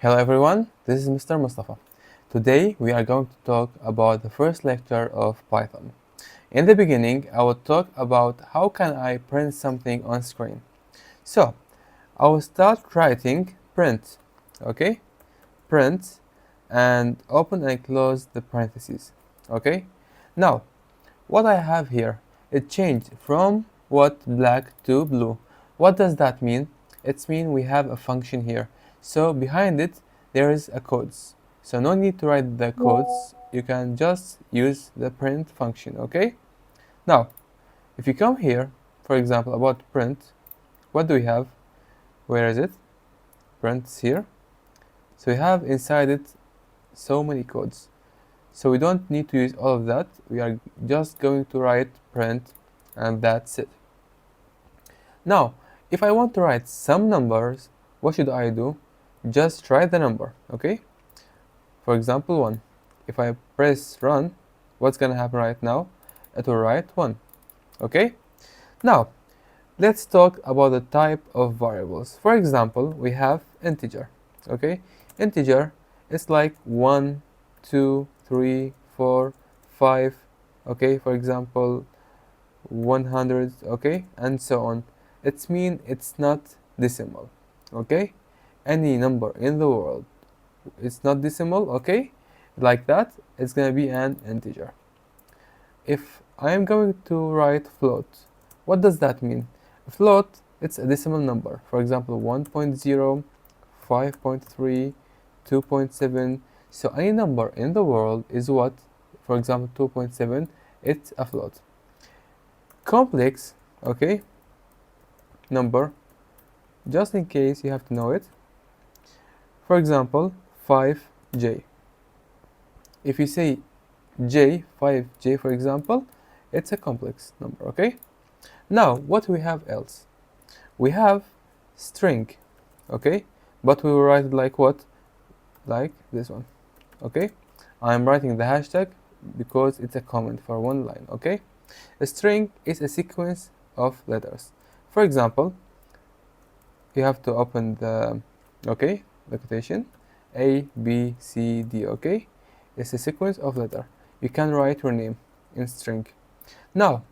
Hello everyone, this is Mr. Mustafa. Today we are going to talk about the first lecture of Python. In the beginning, I will talk about how can I print something on screen. So, I will start writing print, okay? Print and open and close the parentheses, okay? Now, what I have here, it changed from black to blue. What does that mean? It means we have a function here. So behind it, there is a codes. So no need to write the codes. You can just use the print function, okay? Now, if you come here, for example, about print, what do we have? Where is it? Print is here. So we have inside it so many codes. So we don't need to use all of that. We are just going to write print and that's it. Now, if I want to write some numbers, what should I do? Just write the number, okay? For example, 1. If I press run, what's gonna happen right now? It will write 1, okay? Now, let's talk about the type of variables. For example, we have integer, okay? Integer is like 1, 2, 3, 4, 5, okay? For example, 100, okay? And so on. It means it's not decimal, okay? Any number in the world, it's not decimal, okay? Like that, it's gonna be an integer. If I am going to write float, what does that mean? A float, it's a decimal number. For example, 1.0, 5.3, 2.7. So any number in the world is what? For example, 2.7, it's a float. Complex, okay, number, just in case you have to know it. For example, 5j. If you say j, 5j for example, it's a complex number, okay? Now, what we have else? We have string, okay? But we will write it like what? Like this one, okay? I'm writing the hashtag because it's a comment for one line, okay? A string is a sequence of letters. For example, you have to open the quotation, A, B, C, D, okay? It's a sequence of letter. You can write your name in string. Now,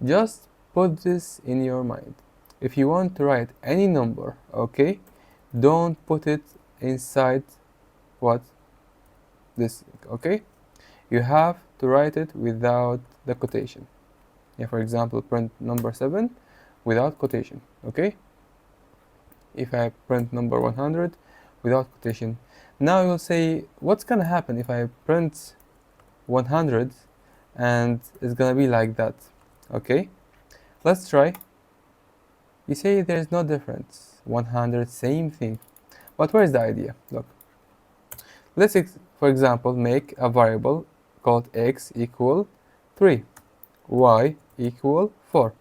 just put this in your mind. If you want to write any number, okay, don't put it inside what? This, okay? You have to write it without the quotation. Yeah, for example, print number 7 without quotation, okay? If I print number 100 without quotation. Now you'll say, what's gonna happen if I print 100 and it's gonna be like that? Okay, let's try. You say there's no difference. 100, same thing. But where's the idea? Look, let's for example make a variable called x equal 3, y equal 4.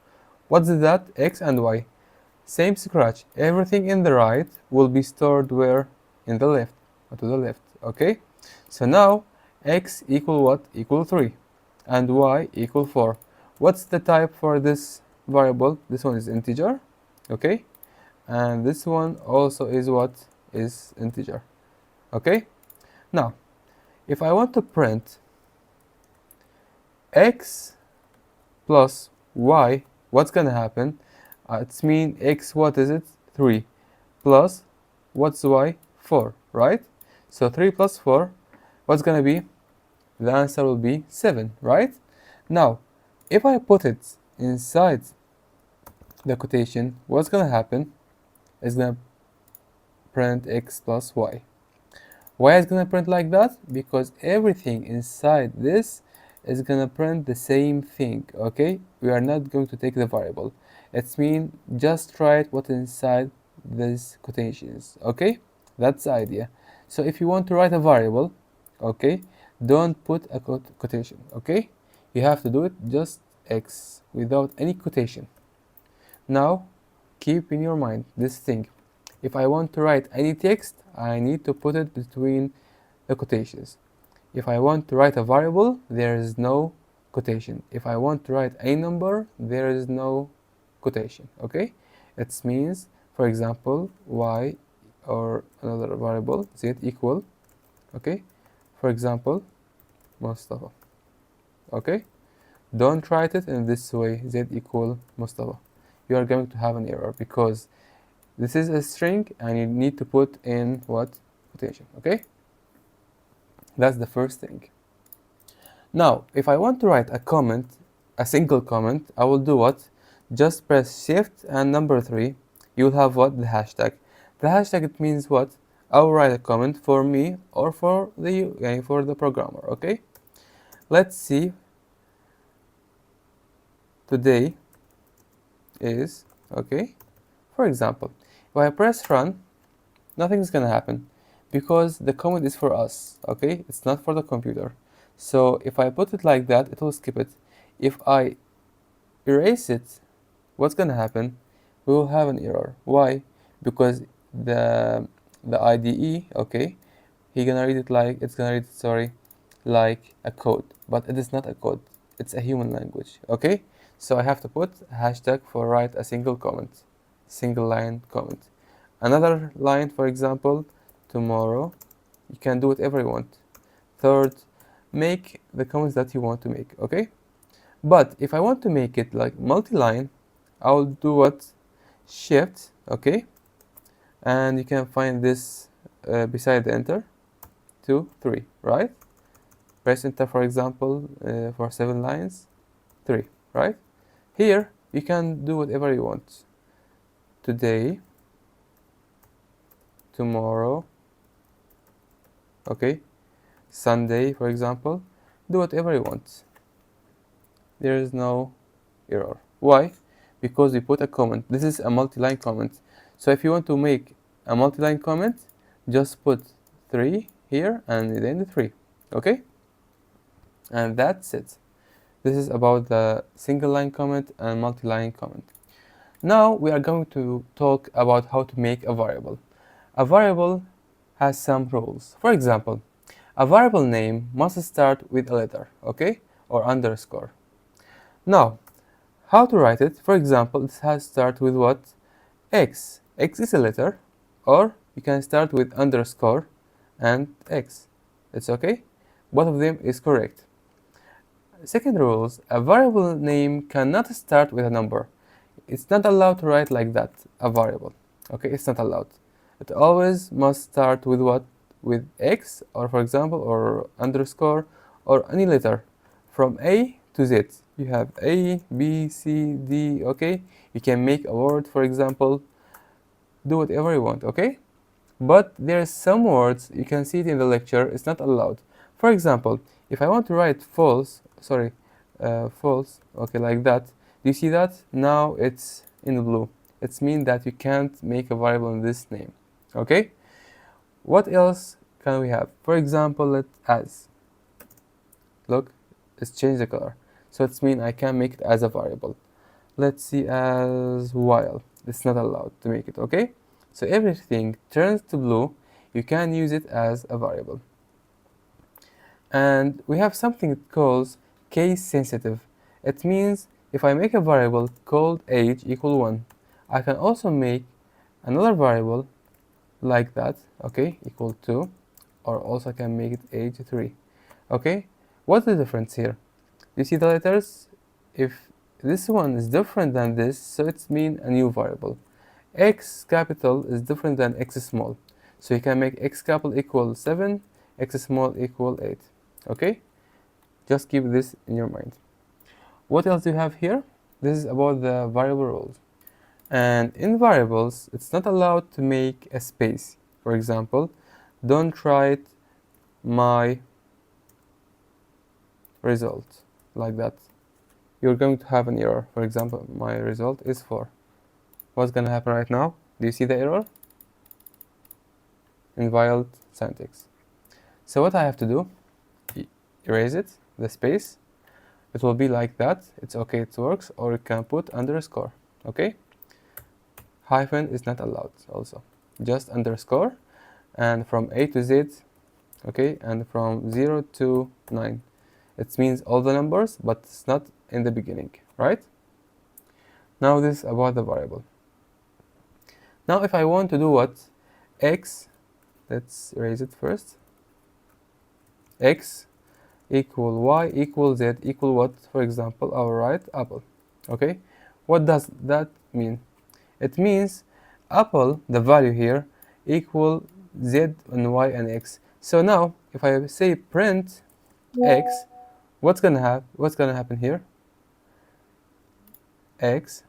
What's that? X and y. Same scratch. Everything in the right will be stored where? In the left. To the left. Okay? So now x equal what? Equal 3. And y equal 4. What's the type for this variable? This one is integer. Okay? And this one also is what? Is integer. Okay? Now, if I want to print x plus y, what's gonna happen? It's mean x, what is it? 3 plus what's y? 4, right? So 3 plus 4, what's gonna be? The answer will be 7, right? Now, if I put it inside the quotation, what's gonna happen? It's gonna print x plus y. Why is gonna print like that? Because everything inside this is gonna print the same thing, okay? We are not going to take the variable. It means just write what inside these quotations, okay? That's the idea. So if you want to write a variable, okay, don't put a quotation, okay? You have to do it just x without any quotation. Now, keep in your mind this thing. If I want to write any text, I need to put it between the quotations. If I want to write a variable, there is no quotation. If I want to write a number, there is no quotation, okay? It means, for example, y or another variable z equal, okay, for example, Mustafa. Okay, don't write it in this way, z equal Mustafa. You are going to have an error because this is a string and you need to put in what? Quotation. Okay, that's the first thing. Now, if I want to write a comment, a single comment, I will do what? Just press shift and number 3. You will have what? The hashtag. The hashtag, it means what? I will write a comment for me or for the programmer. Okay. Let's see. Today is okay. For example, if I press run, nothing's gonna happen because the comment is for us. Okay, it's not for the computer. So if I put it like that, it will skip it. If I erase it, what's gonna happen? We will have an error. Why? Because the IDE, okay, it's gonna read it, sorry, like a code, but it is not a code. It's a human language. Okay, so I have to put a hashtag for write a single comment, single line comment. Another line, for example, tomorrow. You can do whatever you want. Third, make the comments that you want to make. Okay. But if I want to make it like multi-line, I'll do what? Shift, okay? And you can find this beside the enter, 2, 3, right? Press enter, for example, for 7 lines, 3, right? Here, you can do whatever you want. Today, tomorrow, okay? Sunday, for example, do whatever you want. There is no error. Why? Because we put a comment. This is a multi-line comment. So if you want to make a multi-line comment, just put 3 here and then the 3. Okay? And that's it. This is about the single line comment and multi-line comment. Now we are going to talk about how to make a variable. A variable has some rules. For example, a variable name must start with a letter, okay? Or underscore. Now, how to write it? For example, it has to start with what? X. X is a letter, or you can start with underscore and X. It's okay? Both of them is correct. Second rules, a variable name cannot start with a number. It's not allowed to write like that, a variable. Okay, it's not allowed. It always must start with what? With X, or for example, or underscore, or any letter from A to Z. You have A, B, C, D, okay? You can make a word, for example. Do whatever you want, okay? But there's some words, you can see it in the lecture, it's not allowed. For example, if I want to write false, false, okay, like that. Do you see that? Now it's in blue. It means that you can't make a variable in this name, okay? What else can we have? For example, let as. Look, it's changed the color. So it means I can make it as a variable. Let's see as while. It's not allowed to make it, okay? So everything turns to blue, you can use it as a variable. And we have something it calls case sensitive. It means if I make a variable called age equal 1, I can also make another variable like that, okay, equal 2, or also I can make it age 3, okay? What's the difference here? You see the letters? If this one is different than this, so it's mean a new variable. X capital is different than X small. So you can make X capital equal 7, X small equal 8. Okay? Just keep this in your mind. What else do you have here? This is about the variable rules. And in variables, it's not allowed to make a space. For example, don't write my result like that. You're going to have an error. For example, my result is 4. What's going to happen right now? Do you see the error? Invalid syntax. So what I have to do, erase it, the space. It will be like that. It's okay, it works. Or you can put underscore, okay? Hyphen is not allowed also. Just underscore. And from A to Z, okay? And from 0 to 9. It means all the numbers, but it's not in the beginning, right? Now this is about the variable. Now if I want to do what? x, let's erase it first, x equal y equal z equal what? For example, our right apple. Okay, what does that mean? It means apple, the value here, equal z and y and x. So now if I say print x, what's gonna happen here? X,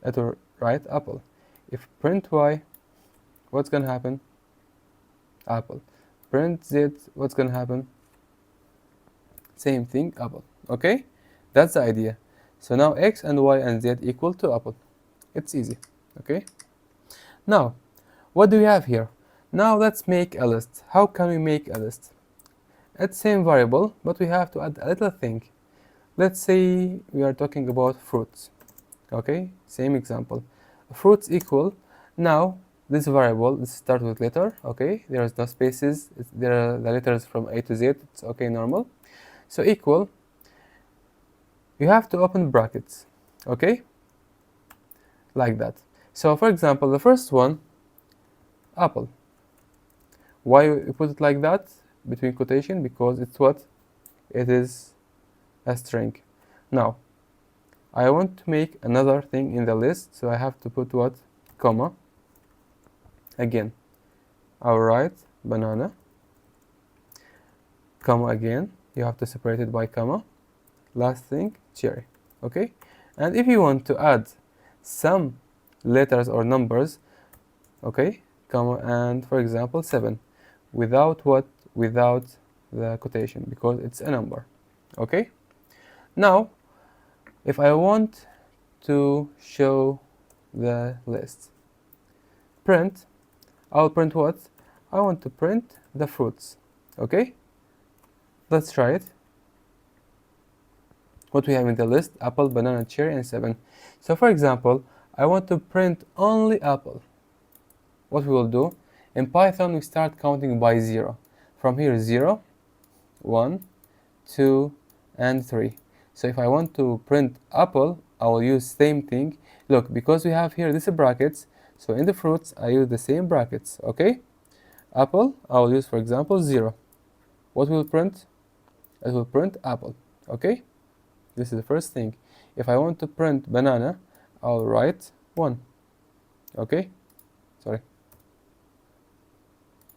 it will write apple. If print y, what's gonna happen? Apple. Print z, what's gonna happen? Same thing, apple. Okay, that's the idea. So now x and y and z equal to apple. It's easy. Okay, now what do we have here? Now let's make a list. How can we make a list? It's same variable, but we have to add a little thing. Let's say we are talking about fruits. Okay, same example. Fruits equal. Now this variable, let's start with letter. Okay, there is no spaces. There are the letters from A to Z. It's okay, normal. So equal, you have to open brackets, okay, like that. So for example, the first one, apple. Why you put it like that between quotation? Because it's what? It is a string. Now I want to make another thing in the list, so I have to put what? Comma. Again, I'll write banana, comma again. You have to separate it by comma. Last thing, cherry. Okay, and if you want to add some letters or numbers, okay, comma, and for example 7, without what? Without the quotation, because it's a number. Okay, now if I want to show the list, print, I'll print what? I want to print the fruits. Okay, let's try it. What we have in the list: apple, banana, cherry, and 7. So for example, I want to print only apple. What we will do, in Python we start counting by 0. From here 0, 1, 2, and 3. So if I want to print apple, I will use same thing. Look, because we have here this brackets, so in the fruits I use the same brackets. Okay, apple, I will use for example 0. What will print? It will print apple. Okay, this is the first thing. If I want to print banana, I'll write 1. Okay, sorry,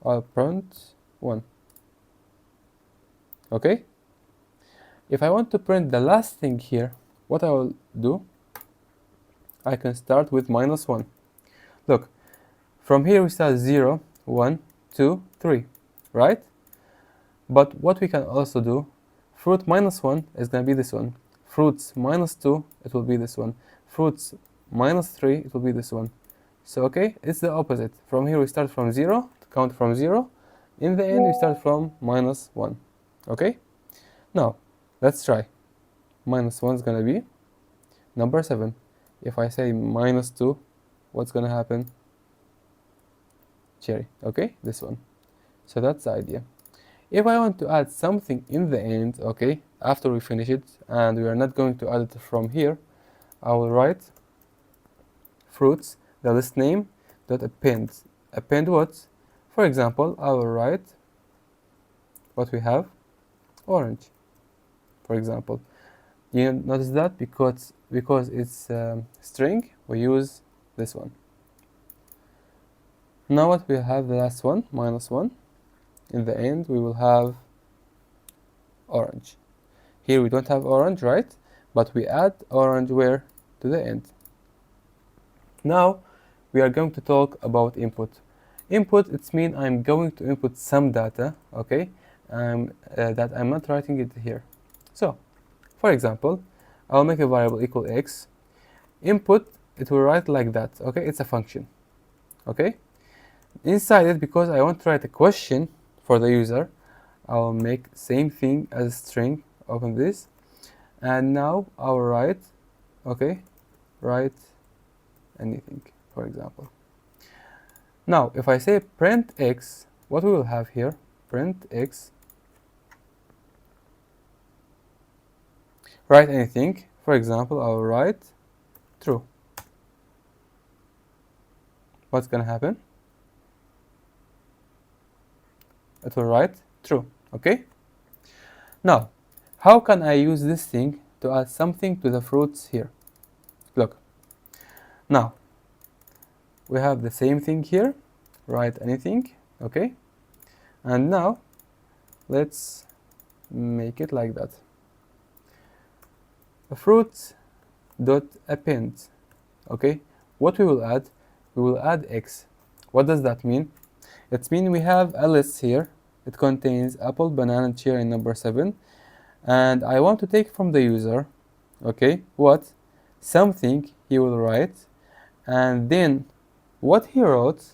I'll print 1. Okay, if I want to print the last thing here, what I will do, I can start with -1. Look, from here we start 0, 1, 2, 3, right? But what we can also do, fruit -1 is going to be this one. Fruits -2, it will be this one. Fruits -3, it will be this one. So, okay, it's the opposite. From here we start from 0, count from 0. In the end, we start from -1. Okay? Now, let's try. -1 is going to be number 7. If I say -2, what's going to happen? Cherry. Okay? This one. So that's the idea. If I want to add something in the end, okay, after we finish it, and we are not going to add it from here, I will write fruits, the list name, dot append. Append what? For example, I will write what we have, orange, for example. You notice that because it's string, we use this one. Now what we have, the last one, -1. In the end, we will have orange. Here we don't have orange, right? But we add orange where? To the end. Now we are going to talk about input. Input, it means I'm going to input some data, okay, that I'm not writing it here. So, for example, I'll make a variable equal x. Input, it will write like that, okay? It's a function, okay? Inside it, because I want to write a question for the user, I'll make same thing as a string. Open this, and now I'll write, okay, write anything, for example. Now, if I say print x, what we will have here, print x, write anything. For example, I'll write true. What's gonna happen? it will write true. Okay? Now, how can I use this thing to add something to the fruits here? Look. Now, we have the same thing here. Write anything. Okay? And now, let's make it like that. A fruit dot append. Okay? What we will add? We will add x. What does that mean? It means we have a list here. It contains apple, banana, cherry, and number 7. And I want to take from the user, okay, what? Something he will write. And then what he wrote,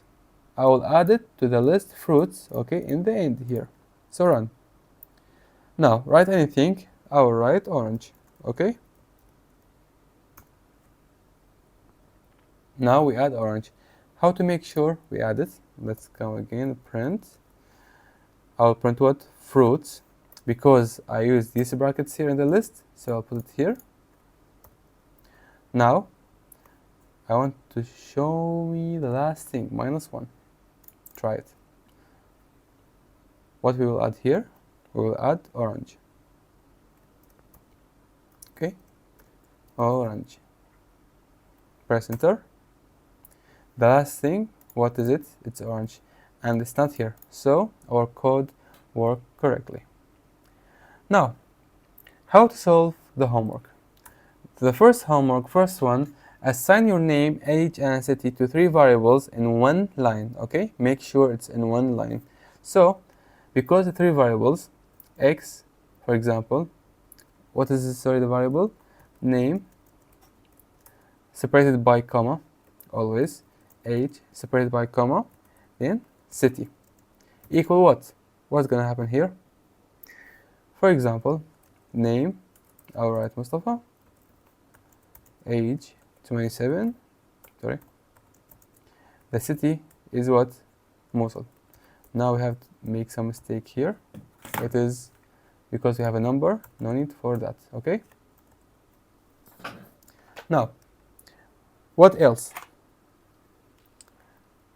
I will add it to the list fruits, okay, in the end here. So run. Now, write anything. I will write orange, okay? Now we add orange. How to make sure we add it? Let's go again, print. I'll print what? Fruits, because I use these brackets here in the list, so I'll put it here. Now, I want to show me the last thing, -1. Try it. What we will add here? We will add orange. Okay? Orange. Press enter. The last thing, what is it? It's orange. And it's not here. So our code worked correctly. Now, how to solve the homework? The first one, assign your name, age, and city to 3 variables in one line. Okay? Make sure it's in one line. So, because the 3 variables, x, for example, what is this, the variable? Name, separated by comma, always. Age, separated by comma, then city. Equal what? What's gonna happen here? For example, name, I'll write Mustafa. Age, 27, sorry. The city is what? Mosul. Now we have to make some mistake here. It is because we have a number, no need for that, okay? Now, what else?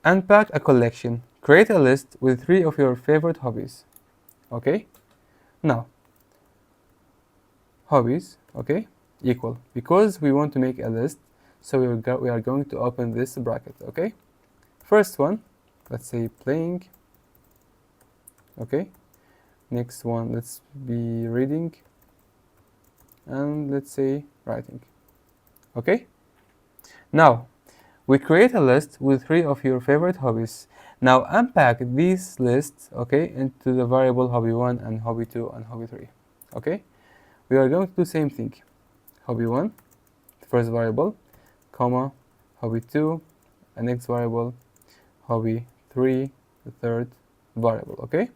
Unpack a collection. Create a list with 3 of your favorite hobbies. Okay? Now, hobbies, okay, equal. Because we want to make a list, so we are going to open this bracket, okay? First one, let's say playing. Okay? Next one, let's be reading. And let's say writing. Okay? Now, we create a list with 3 of your favorite hobbies. Now unpack these lists, okay, into the variable hobby1 and hobby2 and hobby3. Okay? We are going to do same thing. Hobby1, the first variable, comma, hobby2, the next variable, hobby3, the third variable, okay?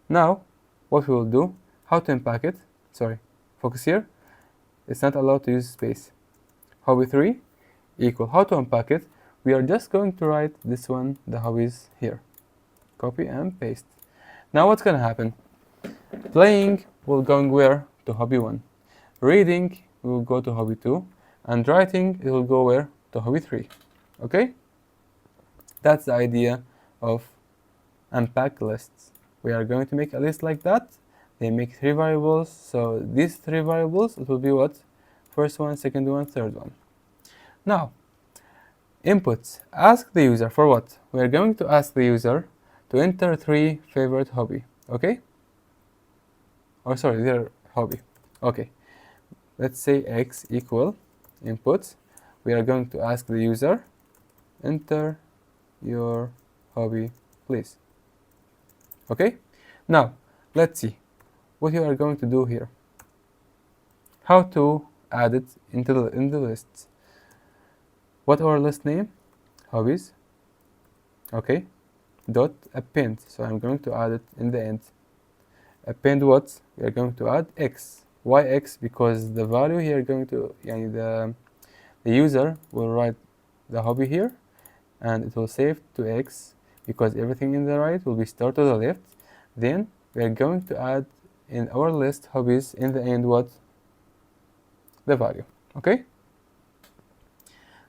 Now, what we will do, how to unpack it, sorry, focus here, it's not allowed to use space. Hobby3 equal, how to unpack it, we are just going to write this one, the hobbies here. Copy and paste. Now what's gonna happen? Playing will go where? To hobby1. Reading will go to hobby2. And writing, it will go where? To hobby3. Okay? That's the idea of unpack lists. We are going to make a list like that. They make 3 variables. So these 3 variables, it will be what? First one, second one, third one. Now, inputs. Ask the user for what? We are going to ask the user to enter 3 favorite hobby. Okay? Or sorry, their hobby. Okay. Let's say x equal inputs. We are going to ask the user, enter your hobby, please. Okay? Now, let's see what you are going to do here. How to add it into the lists. What our list name? Hobbies. Okay. Dot append. So I'm going to add it in the end. Append what? We are going to add x. Why x? Because the value here going to, the user will write the hobby here, and it will save to x because everything in the right will be stored to the left. Then we are going to add in our list hobbies in the end what? The value. Okay?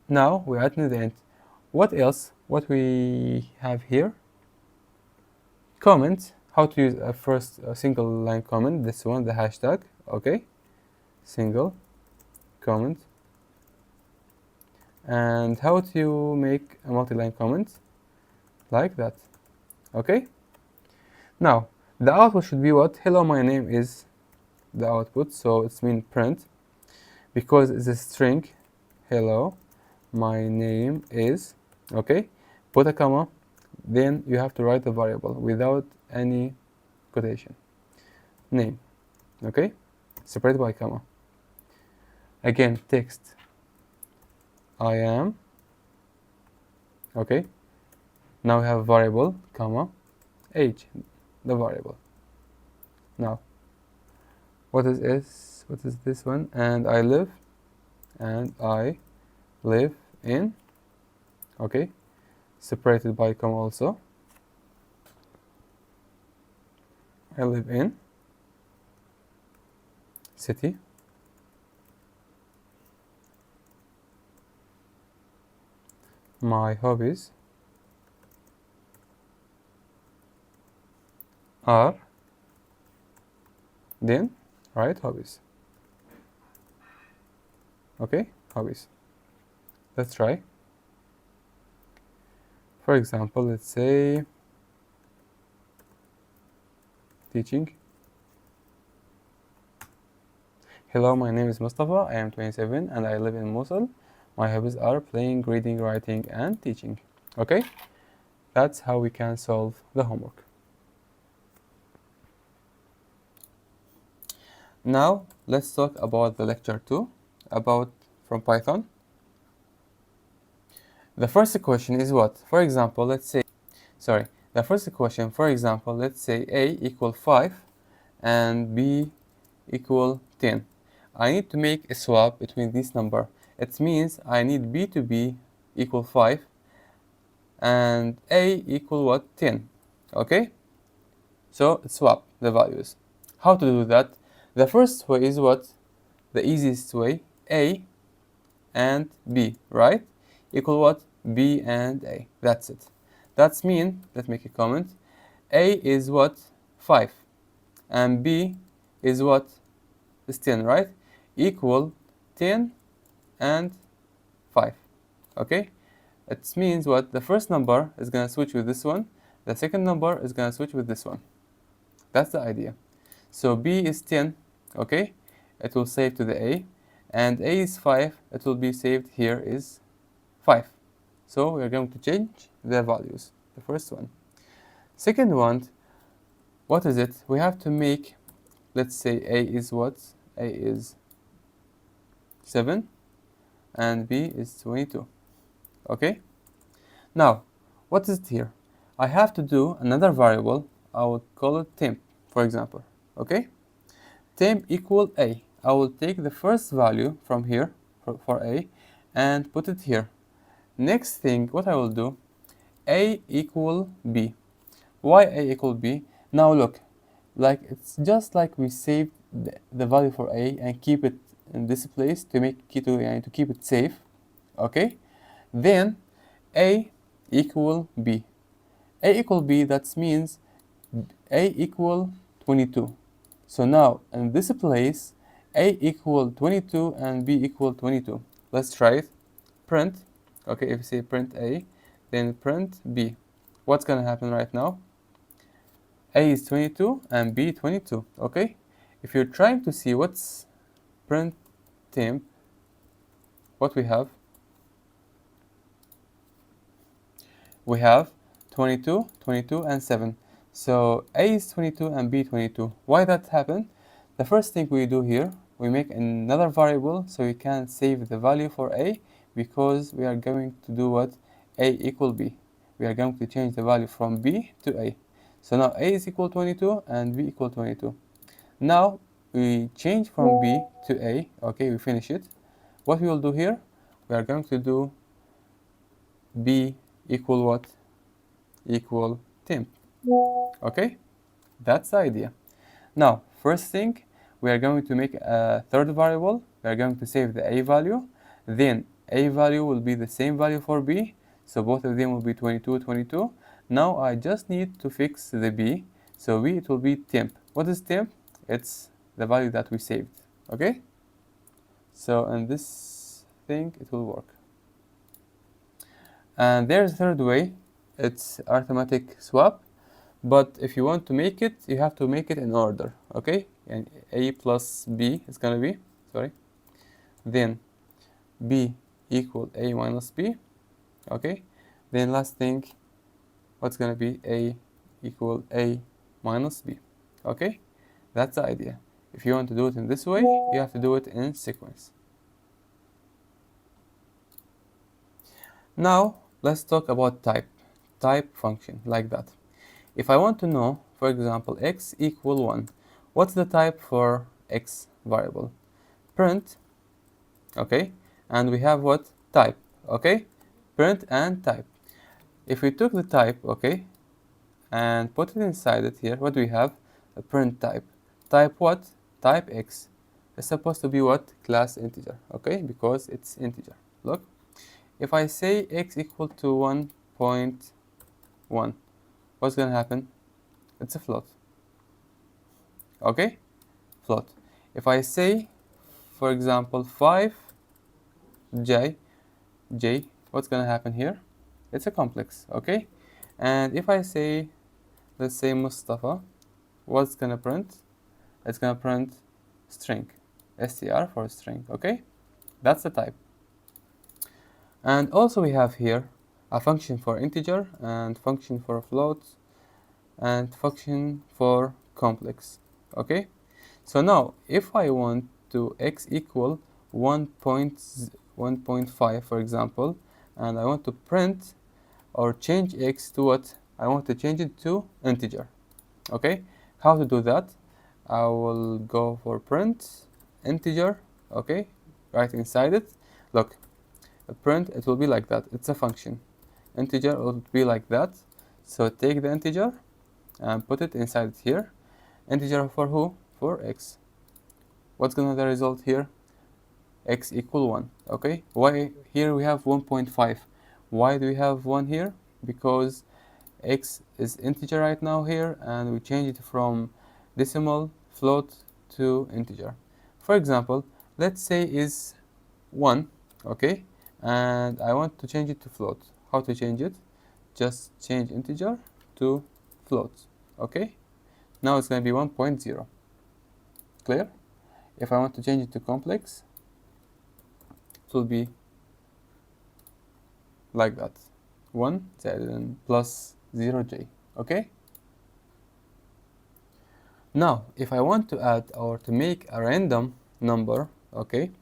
Now we add in the end. What else? What we have here? Comment. how to use a first single line comment, this one, the hashtag, okay, single comment, and how to make a multi-line comment like that, okay. Now the output should be what? Hello, my name is the output, so it's mean print, because it's a string. Hello, my name is, okay, put a comma, then you have to write the variable without any quotation, name, okay, separated by comma. Again, text, I am, okay. Now we have variable, comma, age, the variable. Now what is this one? And I live in, okay, separated by comma also. I live in city, my hobbies are, then write hobbies, okay, hobbies. Let's try. For example, let's say teaching. Hello, my name is Mustafa, I am 27 and I live in Mosul. My hobbies are playing, reading, writing and teaching, okay. That's how we can solve the homework. Now let's talk about the lecture 2 from Python. The first question is what? For example, let's say A equal 5 and B equal 10. I need to make a swap between this number. It means I need B to be equal 5 and A equal what? 10. Okay? So swap the values. How to do that? The first way is what? The easiest way, A and B, right? Equal what? B and A. That's it. That's mean, let's make a comment. A is what? 5. And B is what? Is 10, right? Equal 10 and 5. Okay? It means what? The first number is going to switch with this one. The second number is going to switch with this one. That's the idea. So B is 10, okay? It will save to the A. And A is 5, it will be saved here is 5. So we are going to change the values, the first one. Second one, what is it? We have to make, let's say A is what? A is 7 and B is 22, okay? Now, what is it here? I have to do another variable. I will call it temp, for example, okay? Temp equal A. I will take the first value from here for A and put it here. Next thing, what I will do, A equal B. Why A equal B? Now look, like it's just like we saved the value for A and keep it in this place to keep it safe, okay? Then A equal B. A equal B, that means A equal 22. So now in this place, A equal 22 and B equal 22. Let's try it. Print, okay, if you say print A, then print B. What's gonna happen right now? A is 22 and B 22, okay? If you're trying to see what's print temp, what we have? We have 22, 22 and 7. So A is 22 and B 22. Why that happened? The first thing we do here, we make another variable so we can save the value for A, because we are going to do what? A equal B. We are going to change the value from B to A. So now A is equal 22 and B equal 22. Now we change from B to A, okay, we finish it. What we will do here, we are going to do B equal what? Equal temp, okay? That's the idea. Now, first thing, we are going to make a third variable. We are going to save the A value. Then A value will be the same value for B. So both of them will be 22, 22. Now I just need to fix the B. So b, it will be temp. What is temp? It's the value that we saved. Okay? So in this thing, it will work. And there's a third way. It's arithmetic swap. But if you want to make it, you have to make it in order. Okay? And a plus b is going to be, sorry. Then b equal a minus b. Okay? Then last thing, what's going to be a equal a minus b. Okay? That's the idea. If you want to do it in this way, you have to do it in sequence. Now, let's talk about type function, like that. If I want to know, for example, x equal 1, what's the type for x variable? Print, okay? And we have what? Type, okay? Print and type. If we took the type, okay, and put it inside it here, what do we have? A print type. Type what? Type x. It's supposed to be what? Class integer, okay? Because it's integer. Look, if I say x equal to 1.1, what's going to happen? It's a float, okay? Float. If I say, for example, 5j, what's going to happen here? It's a complex, okay? And if I say, let's say Mustafa, what's going to print? It's going to print string, str for string, okay? That's the type. And also we have here a function for integer and function for float and function for complex, okay? So now if I want to x equal 1.5, for example, and I want to print or change x to what? I want to change it to integer, okay? How to do that? I will go for print integer, okay? Right inside it, look, a print, it will be like that. It's a function. Integer will be like that. So take the integer and put it inside here. Integer for who? For x. What's gonna be the result here? X equal 1, okay? Why here we have 1.5? Why do we have 1 here? Because x is integer right now here, and we change it from decimal float to integer. For example, let's say is 1, okay? And I want to change it to float. How to change it? Just change integer to float, okay? Now it's going to be 1.0. Clear? If I want to change it to complex, it will be like that. 1 plus 0j, okay? Now, if I want to add or to make a random number, okay,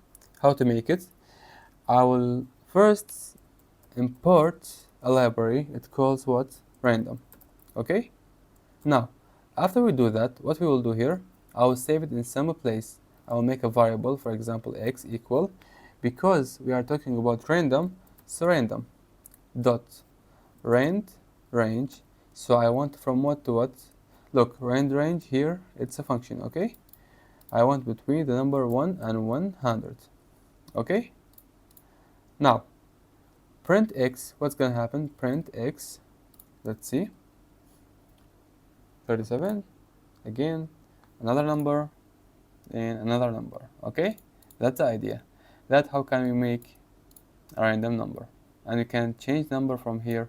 how to make it? I will first import a library. It calls what? Random, okay? Now, after we do that, what we will do here, I will save it in some place. I will make a variable, for example, x equal, because we are talking about random, so random dot range. So I want from what to what? Look, range here, it's a function, okay? I want between the number 1 and 100, okay? Now, print x, what's gonna happen? Print x, let's see, 37, again, another number, and another number, okay? That's the idea. That's how can we make a random number. And we can change number from here,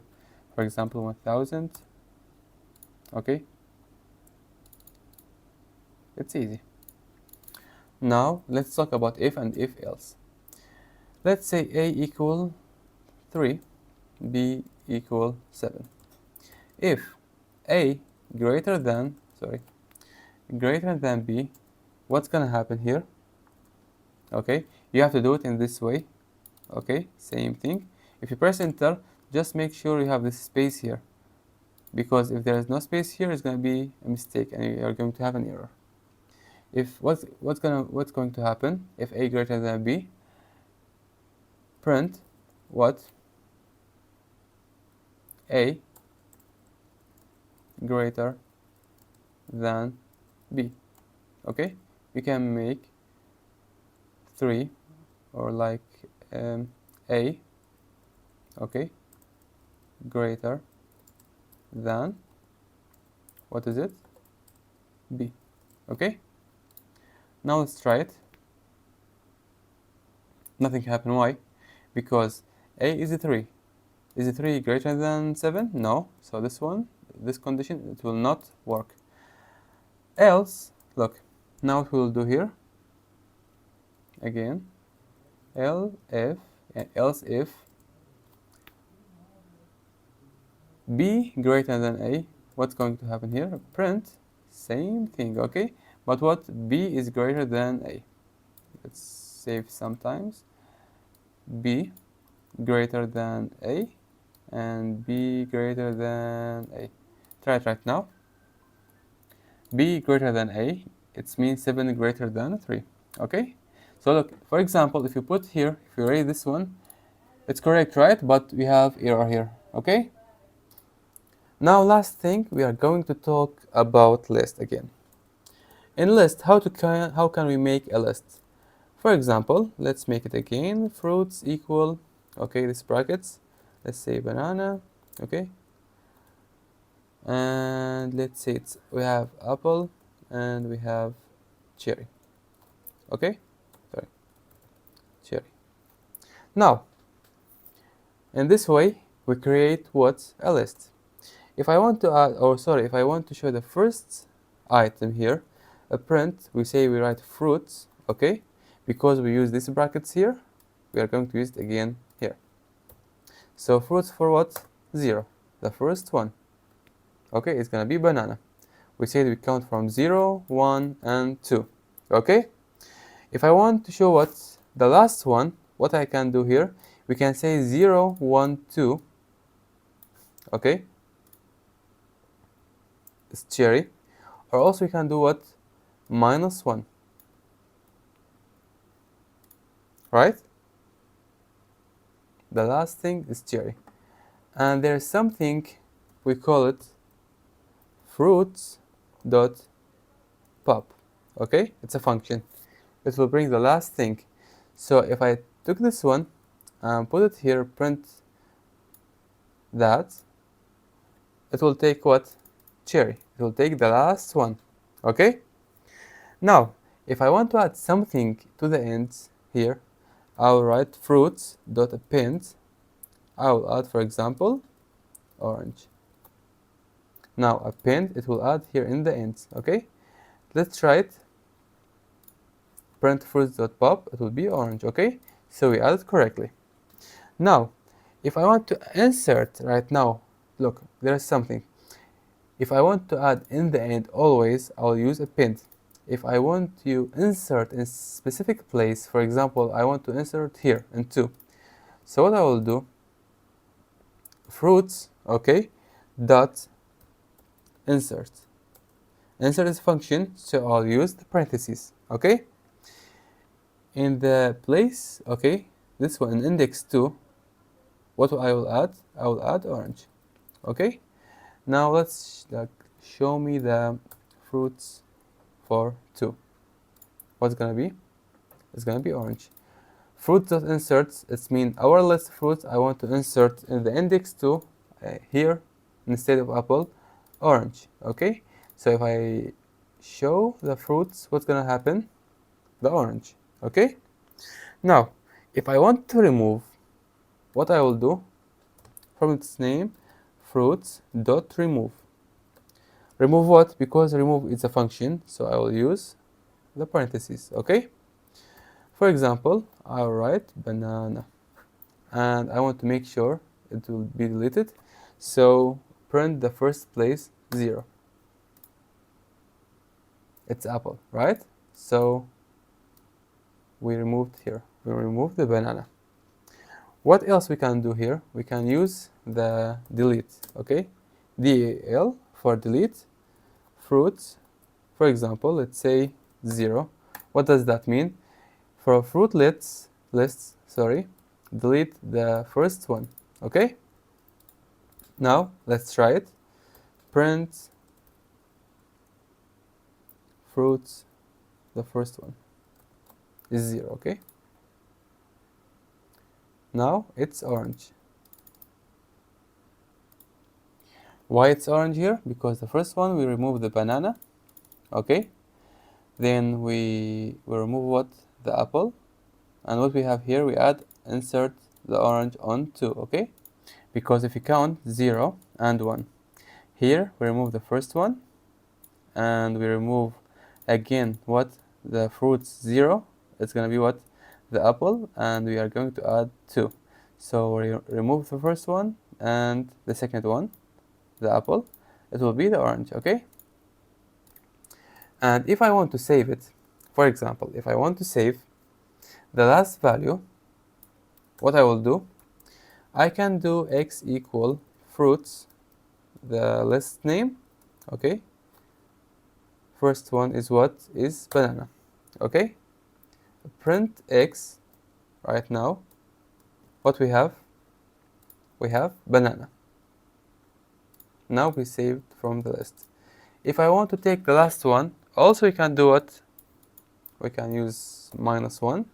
for example, 1000, okay? It's easy. Now, let's talk about if and if else. Let's say a equal 3, b equal 7. If a greater than b, what's gonna happen here? Okay, you have to do it in this way. Okay, same thing. If you press enter, just make sure you have this space here, because if there is no space here, it's gonna be a mistake and you are going to have an error. If what's going to happen if a greater than b? Print what? A greater than b. Okay, we can make 3 or like a, okay, greater than, what is it? B. Okay, now let's try it. Nothing happened. Why? Because A is a 3. Is 3 greater than 7? No. So this one, this condition, it will not work. Else, look, now what we'll do here, again, else if B greater than A, what's going to happen here? Print, same thing, okay? But what? B is greater than A. Let's save sometimes. B greater than A and B greater than A. Try it right now. B greater than A, it means 7 greater than 3, okay? So look, for example, if you put here, if you raise this one, it's correct, right? But we have error here, okay? Now last thing, we are going to talk about list again. In list, how can we make a list? For example, let's make it again, fruits equal, okay, this brackets, let's say banana, okay? And let's say we have apple and we have cherry, okay? Sorry, cherry. Now, in this way, we create what? A list. If I want to add, or sorry, if I want to show the first item here, a print, we say we write fruits, okay? Because we use these brackets here, we are going to use it again here. So fruits for what? 0, the first one. Okay, it's gonna be banana. We say we count from 0, 1, and 2. Okay? If I want to show what's the last one, what I can do here, we can say 0, 1, 2. Okay? It's cherry. Or also we can do what? Minus 1. Right? The last thing is cherry. And there's something, we call it fruits dot pop. Okay? It's a function. It will bring the last thing. So if I took this one and put it here, print that, it will take what? Cherry. It will take the last one. Okay? Now, if I want to add something to the ends here, I'll write fruits dot append. I will add, for example, orange. Now append, it will add here in the ends. Okay? Let's try it. Print fruits dot pop, it will be orange. Okay? So we added correctly. Now, if I want to insert right now, look, there's something. If I want to add in the end always, I'll use append. If I want to insert in specific place, for example, I want to insert here in 2. So what I will do, fruits, okay, dot insert. Insert is function, so I'll use the parentheses, okay? In the place, okay, this one, index 2, what I will add? I will add orange, okay? Now let's show me the fruits for 2. What's gonna be? It's gonna be orange. Fruit.inserts, it's mean our list of fruits I want to insert in the index 2 here instead of apple, orange, okay? So if I show the fruits, what's gonna happen? The orange, okay? Now, if I want to remove, what I will do, from its name, fruits.remove. Remove what? Because remove is a function, so I will use the parentheses, okay? For example, I'll write banana, and I want to make sure it will be deleted, so print the first place 0. It's apple, right? So we removed here, we removed the banana. What else we can do here? We can use the delete, okay? DEL for delete, fruits, for example, let's say 0. What does that mean? For fruit lists, delete the first one, okay? Now, let's try it. Print fruits, the first one is 0, okay? Now, it's orange. Why it's orange here? Because the first one, we remove the banana, Okay, then we remove what? The apple, and what we have here, we add insert the orange on 2. Okay, because if you count 0 and 1, here we remove the first one, and we remove again what? The fruits 0, it's gonna be what? The apple, and we are going to add 2. So we remove the first one and the second one, the apple, it will be the orange. Okay, and if I want to save it, for example, if I want to save the last value, what I will do, I can do x equal fruits, the list name. Okay, first one is what? Is banana. Okay, print x. Right now what we have banana. Now we saved from the list. If I want to take the last one, also we can do what? We can use -1,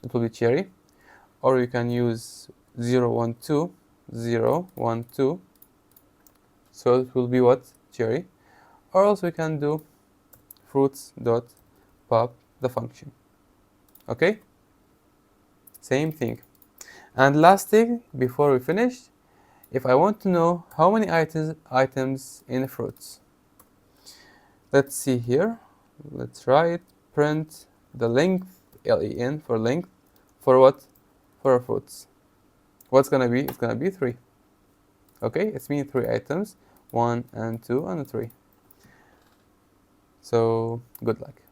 it will be cherry, or you can use 0, 1, 2, 0, 1, 2, so it will be what? Cherry. Or also we can do fruits dot pop, the function. Okay, same thing. And last thing before we finish, if I want to know how many items in fruits, let's see here. Let's write print the length, len for length, for what? For fruits. What's gonna be? It's gonna be 3. Okay, it's mean 3 items, 1 and 2 and 3. So good luck.